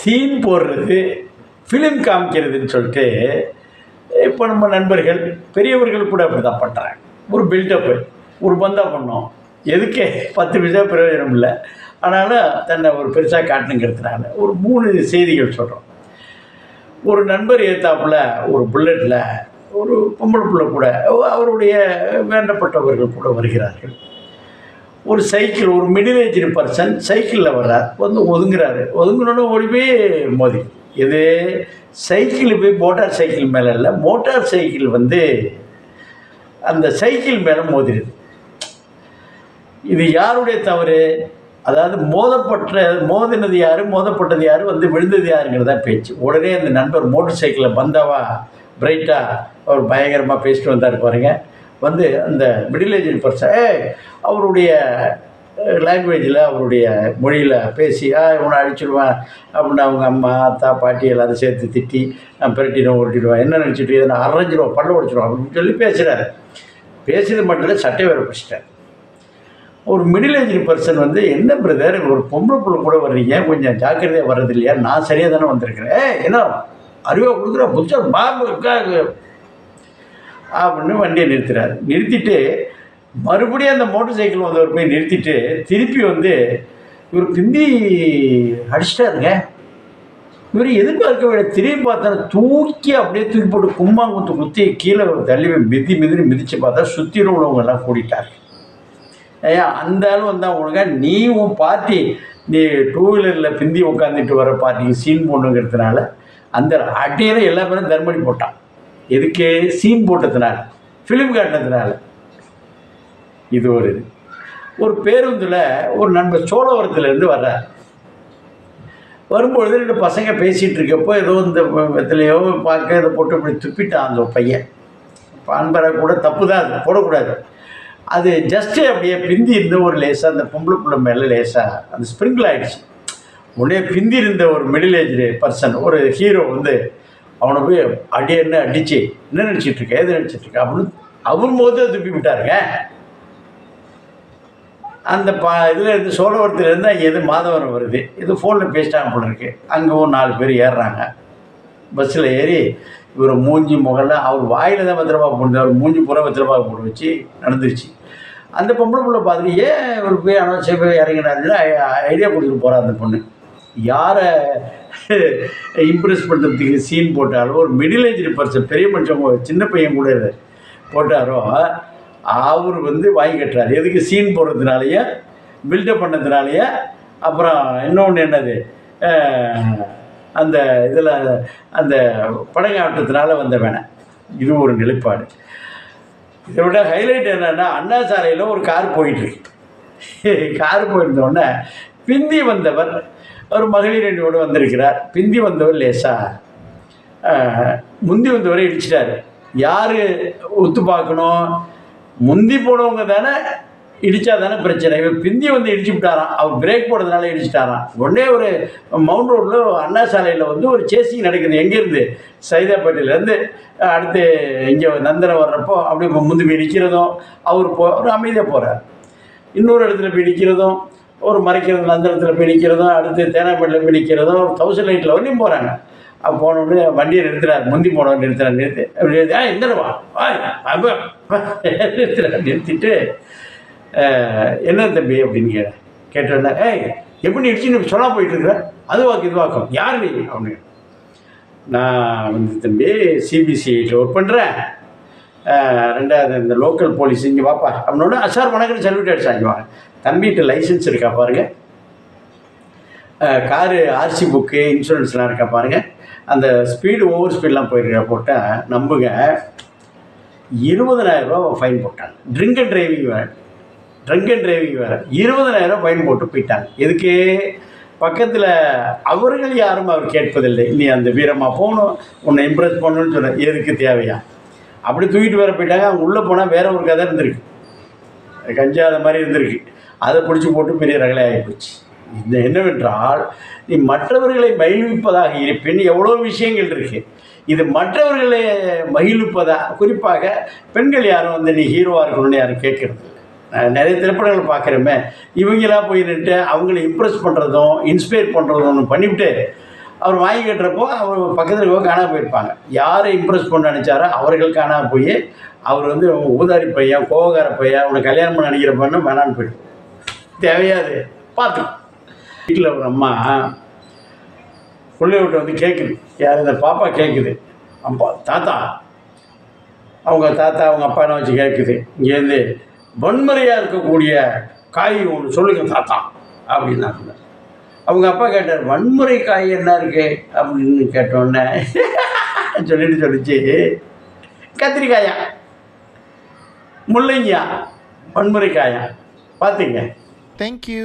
Scene போடுறது, film காமிக்கிறதுன்னு சொல்லிட்டு இப்போ நம்ம நண்பர்கள் பெரியவர்கள் கூட அப்படி தான் பண்ணுறாங்க. ஒரு பில்டப்பு, ஒரு பந்தா பண்ணோம், எதுக்கு 10 பைசா பிரயோஜனம் இல்லை, ஆனாலும் தன்னை ஒரு பெருசாக காட்டணுங்கிறதுனால ஒரு 3 செய்திகள் சொல்கிறோம். ஒரு நண்பர் ஏத்தாப்புல ஒரு புல்லட்டில் ஒரு பொம்பளை பிள்ளை கூட அவருடைய வேண்டப்பட்டவர்கள் கூட வருகிறார்கள். ஒரு சைக்கிள், ஒரு மிடில் ஏஜ்டு பர்சன் சைக்கிளில் வர்றார், வந்து ஒதுங்குறாரு. ஒதுங்கினோன்னு ஓடி போய் மோதி, இது சைக்கிள் போய் மோட்டார் சைக்கிள் மேலே இல்லை, மோட்டார் சைக்கிள் வந்து அந்த சைக்கிள் மேலே மோதிடுது. இது யாருடைய தவறு? அதாவது மோதினது யார், மோதப்பட்டது யார், வந்து விழுந்தது யாருங்கிறதா பேச்சு. உடனே அந்த நண்பர் மோட்டர் சைக்கிளில் பந்தாவா பிரைட்டாக அவர் பயங்கரமாக பேசிட்டு வந்தார் பாருங்க. வந்து அந்த மிடில் ஏஜ் பர்சன் அவருடைய லாங்குவேஜில், அவருடைய மொழியில் பேசி இவனை அடிச்சுடுவேன் அப்படின்னு அவங்க அம்மா அத்தா பாட்டி எல்லாத்தையும் சேர்த்து திட்டி, நான் பிரட்டிடுவேன் ஓட்டிடுவேன், என்ன நினச்சிட்டு நான் அரைஞ்சிடுவேன் பல்ல உடைச்சிடுவேன் அப்படின்னு சொல்லி பேசுகிறாரு. பேசுறது மட்டும் இல்லை, சட்டை வேறு பிடிச்சிட்டார். ஒரு மிடில் ஏஜ் பர்சன் வந்து, என்ன பிரதர் ஒரு பொம்பளை பிள்ளை கூட வர்றீங்க, கொஞ்சம் ஜாக்கிரதையாக வர்றது இல்லையா, நான் சரியாக தானே வந்திருக்கிறேன், என்ன அறிவாக கொடுக்குற புதுசாக பாம்புக்காக அப்படின்னு வண்டியை நிறுத்துறாரு. நிறுத்திட்டு மறுபடியும் அந்த மோட்டர் சைக்கிள் வந்தவர் போய் நிறுத்திட்டு திருப்பி வந்து, இவர் பிந்தி அடிச்சிட்டாருங்க, இவர் எதிர்பார்க்க வேண்டிய, திரும்பி பார்த்தா தூக்கி அப்படியே தூக்கி போட்டு கும்மாங்குத்து குத்தி கீழே தள்ளி மிதித்து பார்த்தா சுற்றிலும் உள்ளவங்கெல்லாம் கூடிட்டார். ஐயா அந்த ஆள் வந்தால் உனக்கா, நீ உன் பார்ட்டி, நீ 2 வீலரில் பிந்தி உட்காந்துட்டு வர பார்ட்டிக்கு சீன் போடணுங்கிறதுனால அந்த அட்டையில் எல்லா பேரும் தர்மடி போட்டான். எதுக்கு? சீன் போட்டதுனால, ஃபிலிம் காட்டினதுனால. இது ஒரு பேருந்தில் ஒரு நண்பர் சோழவரத்துலேருந்து வர்றார். வரும்பொழுது 2 பசங்க பேசிகிட்டு இருக்கப்போ ஏதோ இந்த வெத்திலையோ பார்க்க இதை போட்டு இப்படி துப்பிட்டான் அந்த பையன். பான்பரை கூட தப்பு தான், அது போடக்கூடாது. அது ஜஸ்ட்டு அப்படியே பிந்தி இருந்த ஒரு லேசாக அந்த பொம்பளை பிள்ளை மேலே லேசாக அந்த ஸ்ப்ரிங்கிள் ஆகிடுச்சு. உடனே பிந்தி இருந்த ஒரு மிடில் ஏஜ் பர்சன், ஒரு ஹீரோ வந்து அவனை போய் என்ன அடித்து, என்ன நினச்சிட்ருக்க, எது நினச்சிட்ருக்க அப்படின்னு அவர் போது துப்பி விட்டாருங்க. அந்த இதில் இருந்து சோழவரத்துலேருந்து அங்கே எது மாதவரம் வருது, இது ஃபோனில் பேசிட்டாங்க போல இருக்குது. அங்கே ஒரு 4 பேர் ஏறுறாங்க. பஸ்ஸில் ஏறி இவர் மூஞ்சி முகலாம் அவர் வாயில் தான் பத்திரமா போடுது, அவர் மூஞ்சி பூரா பத்திரமா போட்டு வச்சு நடந்துருச்சு. அந்த பொம்பளை பிள்ளை பார்த்துட்டு ஏன் இவர் போய் அனௌன்ஸ் போய் இறங்கினாருன்னு ஐடியா கொடுத்துட்டு போகிறார். அந்த பொண்ணு யாரை இம்ப்ரெஸ் பண்ணுறதுக்கு சீன் போட்டாலும், ஒரு மிடில் ஏஜ் பர்சன் பெரிய மனுஷன் சின்ன பையன் கூட போட்டாரோ அவர் வந்து வாங்கி கட்டுறாரு. எதுக்கு? சீன் போடுறதுனாலையே, பில்டப் பண்ணதுனாலையே. அப்புறம் இன்னொன்று என்னது, அந்த இதில் அந்த படங்காட்டத்தினால வந்த வேணாம். இது ஒரு நிலைப்பாடு. இதை விட ஹைலைட் என்னென்னா, அண்ணா சாலையில் ஒரு கார் போயிட்டுருக்கு. கார் போயிருந்தோடனே பிந்தி வந்தவர் ஒரு மகளிர் அணியோடு வந்திருக்கிறார். பிந்தி வந்தவர் லேசாக முந்தி வந்தவரை இடிச்சிட்டார். யார் ஒத்து பார்க்கணும்? முந்தி போனவங்க தானே இடித்தா தானே பிரச்சனை. இவர் பிந்தி வந்து இடிச்சு விட்டாரான், அவர் பிரேக் போடுறதுனால இடிச்சிட்டாரான். உடனே ஒரு மவுண்ட் ரோட்டில் அண்ணா சாலையில் வந்து ஒரு சேசிங் நடக்குது. எங்கேருந்து? சைதாப்பேட்டையிலேருந்து அடுத்து இங்கே நந்தனம் வர்றப்போ அப்படி முந்தி போய் நிற்கிறதும், அவர் ஒரு அமைதியாக போகிறார். இன்னொரு இடத்துல போய் நிற்கிறதும், ஒரு மறைக்கிறது நந்தனத்தில் போய் நிற்கிறதும், அடுத்து தேனாப்பேட்டில் போய் நிற்கிறதும், 1000 லைட்டில் வரையும் போகிறாங்க. அப்போ போனோடனே வண்டியை நிறுத்துறாரு. முந்தி போனவன் நிறுத்துறாரு. எந்தவா நிறுத்திட்டு என்ன தம்பி அப்படின்னு கேட்டோன்னா, எப்படி இடிச்சுன்னு சொன்னா போயிட்டுருக்குற, அதுவாக்கு இதுவாக்கும், யார் நீ அப்படின்னு. நான் வந்து தம்பி சிபிசிஐயில் ஒர்க் பண்ணுறேன், 2வது இந்த லோக்கல் போலீஸ் இங்கே வாப்பா அப்படின்னோட சார் வணக்கம் சல்யூட் அடிச்சாங்க. தம்பிகிட்ட லைசன்ஸ் இருக்கா பாருங்கள், காரு ஆர்சி புக்கு இன்சூரன்ஸ்லாம் இருக்கா பாருங்கள், அந்த ஸ்பீடு ஓவர் ஸ்பீடெலாம் போயிருக்கா போட்டால் நம்புங்க 20,000 ரூபா ஃபைன் போட்டாங்க. ட்ரிங்க் அண்ட் டிரைவிங் வேறு 20,000 ஃபைன் போட்டு போயிட்டாங்க. எதுக்கு? பக்கத்தில் அவர்கள் யாரும் அவர் கேட்பதில்லை, நீ அந்த வீரமாக போகணும், உன்னை இம்ப்ரெஸ் பண்ணணும்னு சொல்ல, எதுக்கு தேவையா? அப்படி தூக்கிட்டு வேற போயிட்டாங்க. அவங்க உள்ளே போனால் வேற ஒரு கதை இருந்திருக்கு, கஞ்சாத மாதிரி இருந்திருக்கு. அதை பிடிச்சி போட்டு பெரிய ரகலை ஆகிப்போச்சு. இது என்னவென்றால், நீ மற்றவர்களை மகிழ்விப்பதாக இருப்பின் எவ்வளோ விஷயங்கள் இருக்குது. இது மற்றவர்களை மகிழ்விப்பதாக, குறிப்பாக பெண்கள் யாரும் வந்து நீ ஹீரோவாக இருக்கணும்னு யாரும் கேட்குறது இல்லை. நிறைய திரைப்படங்கள் பார்க்குறோமே, இவங்களாம் போய் நின்று அவங்கள இம்ப்ரெஸ் பண்ணுறதும் இன்ஸ்பயர் பண்ணுறதும் ஒன்று பண்ணிவிட்டு அவர் வாங்கி கட்டுறப்போ அவர் பக்கத்தில் இருக்கவங்க காணாமல் போயிருப்பாங்க. யாரை இம்ப்ரெஸ் பண்ண நினச்சாரோ அவர்கள் காணாமல் போய் அவர் வந்து ஊதாரி பையன், கோவக்கார பையன், உனக்கு கல்யாணம் பண்ண நினைக்கிற பொண்ணு வேணான்னு போயிடும். தேவையாது பார்த்து. வீட்டில் ஒரு அம்மா பிள்ளை விட்டு வந்து கேட்குது, யார் இந்த பாப்பா கேட்குது, அப்பா தாத்தா, அவங்க தாத்தா அவங்க அப்பா என்ன வச்சு கேட்குது, இங்கேருந்து வன்முறையாக இருக்கக்கூடிய காய் ஒன்று சொல்லுங்கள் தாத்தா அப்படின்னாங்க. அவங்க அப்பா கேட்டார், வன்முறை காய் என்ன இருக்கு அப்படின்னு கேட்டோடனே சொல்லிச்சு, கத்திரிக்காயா, முள்ளங்கியா, வன்முறை காயா. பார்த்தீங்க. தேங்க்யூ.